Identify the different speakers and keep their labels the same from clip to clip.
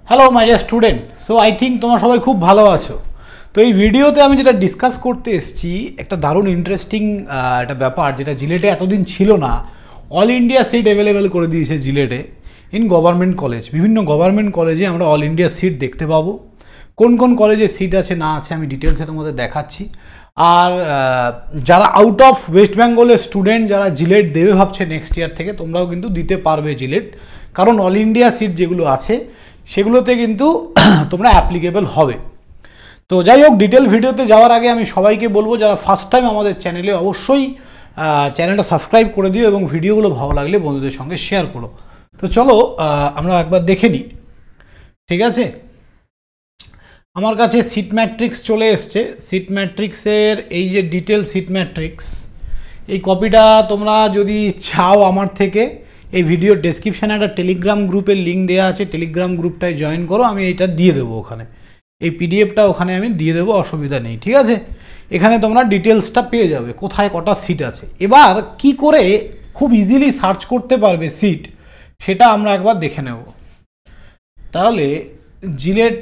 Speaker 1: Hello my dear student. So I think তোমরা সবাই খুব ভালো আছো। তো এই ভিডিওতে আমি যেটা ডিসকাস করতে এসেছি একটা দারুণ ইন্টারেস্টিং একটা ব্যাপার, যেটা জিলেটে এতদিন ছিল না। অল ইন্ডিয়া সিট অ্যাভেলেবেল করে দিয়েছে জিলেটে ইন গভর্নমেন্ট কলেজ। বিভিন্ন গভর্নমেন্ট কলেজে আমরা অল ইন্ডিয়া সিট দেখতে পাবো। কোন কোন কলেজে সিট আছে না আছে আমি ডিটেলসে তোমাদের দেখাচ্ছি। আর যারা আউট অফ ওয়েস্ট বেঙ্গলের স্টুডেন্ট যারা জিলেট দেবে ভাবছে নেক্সট ইয়ার থেকে, তোমরাও কিন্তু দিতে পারবে জিলেট, কারণ অল ইন্ডিয়া সিট যেগুলো আছে সেগুলোতে কিন্তু তোমরা অ্যাপ্লিকেবল হবে। তো যাই হোক, ডিটেল ভিডিওতে যাওয়ার আগে আমি সবাইকে বলবো যারা ফার্স্ট টাইম আমাদের চ্যানেলে, অবশ্যই চ্যানেলটা সাবস্ক্রাইব করে দিও এবং ভিডিওগুলো ভালো লাগলে বন্ধুদের সঙ্গে শেয়ার করো। তো চলো আমরা একবার দেখে নিই, ঠিক আছে। আমার কাছে সিট ম্যাট্রিক্স চলে এসছে। সিট ম্যাট্রিক্সের এই যে ডিটেল সিট ম্যাট্রিক্স, এই কপিটা তোমরা যদি চাও আমার থেকে, এই ভিডিও ডেসক্রিপশানে একটা টেলিগ্রাম গ্রুপের লিঙ্ক দেওয়া আছে, টেলিগ্রাম গ্রুপটায় জয়েন করো, আমি এইটা দিয়ে দেবো ওখানে, এই পিডিএফটা ওখানে আমি দিয়ে দেবো, অসুবিধা নেই, ঠিক আছে। এখানে তোমরা ডিটেলসটা পেয়ে যাবে কোথায় কটা সিট আছে। এবার কি করে খুব ইজিলি সার্চ করতে পারবে সিট, সেটা আমরা একবার দেখে নেব। তাহলে জিলেট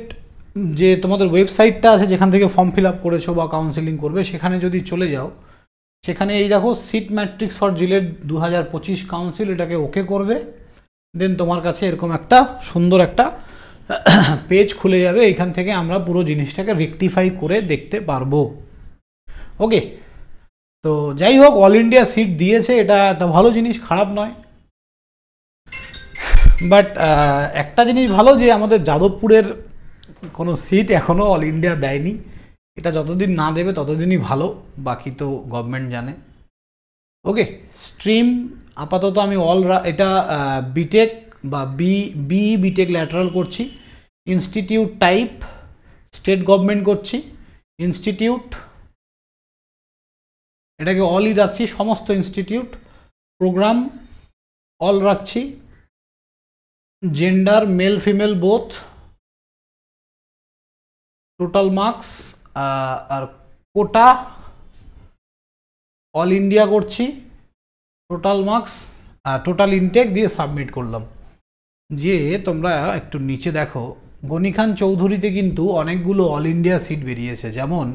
Speaker 1: যে তোমাদের ওয়েবসাইটটা আছে যেখান থেকে ফর্ম ফিল আপ করেছো বা কাউন্সেলিং করবে, সেখানে যদি চলে যাও, সেখানে এই দেখো seat matrix for JELET 2025 council, এটাকে ওকে করবে। দেন তোমার কাছে এরকম একটা সুন্দর একটা পেজ খুলে যাবে। এখান থেকে আমরা পুরো জিনিসটাকে রেকটিফাই করে দেখতে পারবো। ওকে, তো যাই হোক, অল ইন্ডিয়া সিট দিয়েছে, এটা একটা ভালো জিনিস, খারাপ নয়। বাট একটা জিনিস ভালো যে আমাদের যাদবপুরের কোনো সিট এখনও অল ইন্ডিয়া দেয়নি। এটা যতদিন না দেবে ততদিনই ভালো, বাকি তো গভর্নমেন্ট জানে। ওকে, স্ট্রিম আপাতত আমি এটা বিটেক বা বিটেক ল্যাটারাল করছি। ইনস্টিটিউট টাইপ স্টেট গভর্নমেন্ট করছি। ইনস্টিটিউট এটাকে অলই রাখছি, সমস্ত ইনস্টিটিউট। প্রোগ্রাম অল রাখছি। Gender male female both. Total marks আর কোটা অল ইন্ডিয়া করছি। টোটাল মার্কস টোটাল ইনটেক দিয়ে সাবমিট করলাম। যে তোমরা একটু নিচে দেখো, গনিখান চৌধুরীতে কিন্তু অনেকগুলো অল ইন্ডিয়া সিট বেরিয়েছে। যেমন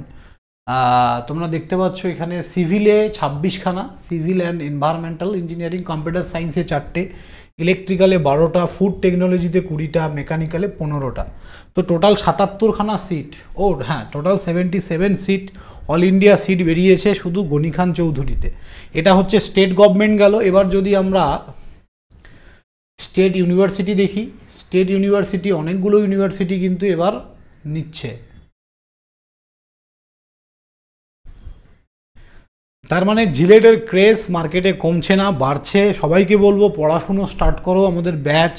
Speaker 1: তোমরা দেখতে পাচ্ছ এখানে সিভিলে 26খানা, civil and environmental engineering, computer সায়েন্সে 4টে, ইলেকট্রিক্যালে 12টা, ফুড টেকনোলজিতে 20টা, মেকানিক্যালে 15টা। তো টোটাল 77খানা সিট। ও হ্যাঁ, total 77 seat all India seat বেরিয়েছে শুধু গনিখান চৌধুরীতে। এটা হচ্ছে স্টেট গভর্নমেন্ট গেল। এবার যদি আমরা স্টেট ইউনিভার্সিটি দেখি, স্টেট ইউনিভার্সিটি অনেকগুলো ইউনিভার্সিটি কিন্তু এবার নিচ্ছে। তার মানে জিলেটের ক্রেজ মার্কেটে কমছে না, বাড়ছে। সবাইকে বলবো পড়াশুনো স্টার্ট করো। আমাদের ব্যাচ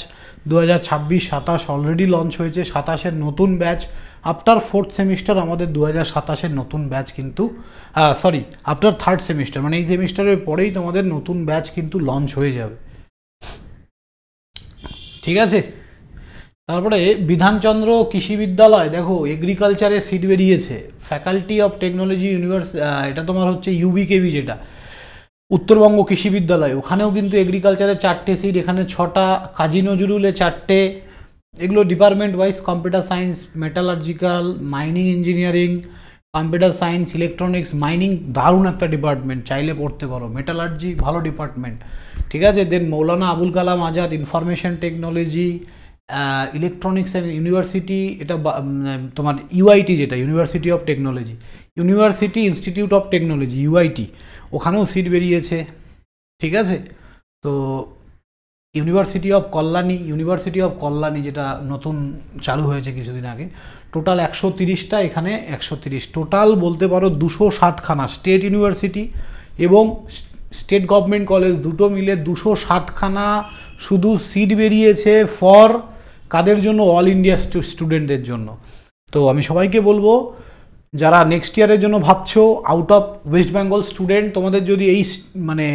Speaker 1: 2026-27 অলরেডি লঞ্চ হয়েছে। 27-এর নতুন ব্যাচ আফটার 4th সেমিস্টার, আমাদের 2027-এর নতুন ব্যাচ কিন্তু সরি আফটার 3rd সেমিস্টার, মানে এই সেমিস্টারের পরেই তোমাদের নতুন ব্যাচ কিন্তু লঞ্চ হয়ে যাবে, ঠিক আছে। তারপরে বিধানচন্দ্র কৃষি বিদ্যালয়, দেখো এগ্রিকালচারে সিট বেরিয়েছে। ফ্যাকাল্টি অফ টেকনোলজি এটা তোমার হচ্ছে ইউবিকেবি, যেটা উত্তরবঙ্গ কৃষি বিদ্যালয়, ওখানেও কিন্তু এগ্রিকালচারে 4টে সিট, এখানে 6টা। কাজী নজরুলে 4টে। এগুলো department wise, computer science, metallurgical, mining engineering, computer science, electronics, mining দারুণ একটা ডিপার্টমেন্ট, চাইলে পড়তে পারো। মেটালার্জি ভালো ডিপার্টমেন্ট, ঠিক আছে। Then Maulana Abul Kalam Azad information technology, electronics and university, এটা তোমার ইউআইটি, যেটা university of technology, university institute of technology UIT, ওখানেও সিট বেরিয়েছে, ঠিক আছে। তো ইউনিভার্সিটি অফ কল্যাণী যেটা নতুন চালু হয়েছে কিছুদিন আগে, টোটাল 130টা, এখানে 130। টোটাল বলতে পারো 207খানা স্টেট ইউনিভার্সিটি এবং স্টেট গভর্নমেন্ট কলেজ দুটো মিলে 207খানা শুধু সিট বেরিয়েছে ফর কাদের জন্য? অল ইন্ডিয়া স্টুডেন্টদের জন্য। তো আমি সবাইকে বলবো যারা নেক্সট ইয়ারের জন্য ভাবছো, out of West Bengal student, তোমাদের যদি এই মানে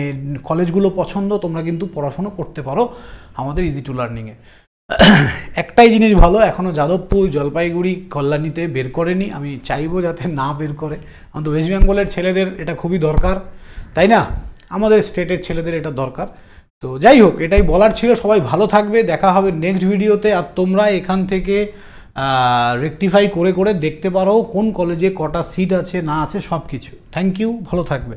Speaker 1: কলেজগুলো পছন্দ, তোমরা কিন্তু পড়াশুনো করতে পারো আমাদের ইজি টু লার্নিংয়ে। একটাই জিনিস ভালো, এখনও যাদবপুর, জলপাইগুড়ি, কল্যাণীতে বের করেনি। আমি চাইবো যাতে না বের করে। আমাদের ওয়েস্ট বেঙ্গলের ছেলেদের এটা খুবই দরকার, তাই না? আমাদের স্টেটের ছেলেদের এটা দরকার। তো যাই হোক, এটাই বলার ছিল। সবাই ভালো থাকবে, দেখা হবে নেক্সট ভিডিওতে। আর তোমরা এখান থেকে রেকটিফাই করে করে দেখতে পারো কোন কলেজে কটা সিট আছে না আছে সব কিছু। থ্যাংক ইউ, ভালো থাকবে।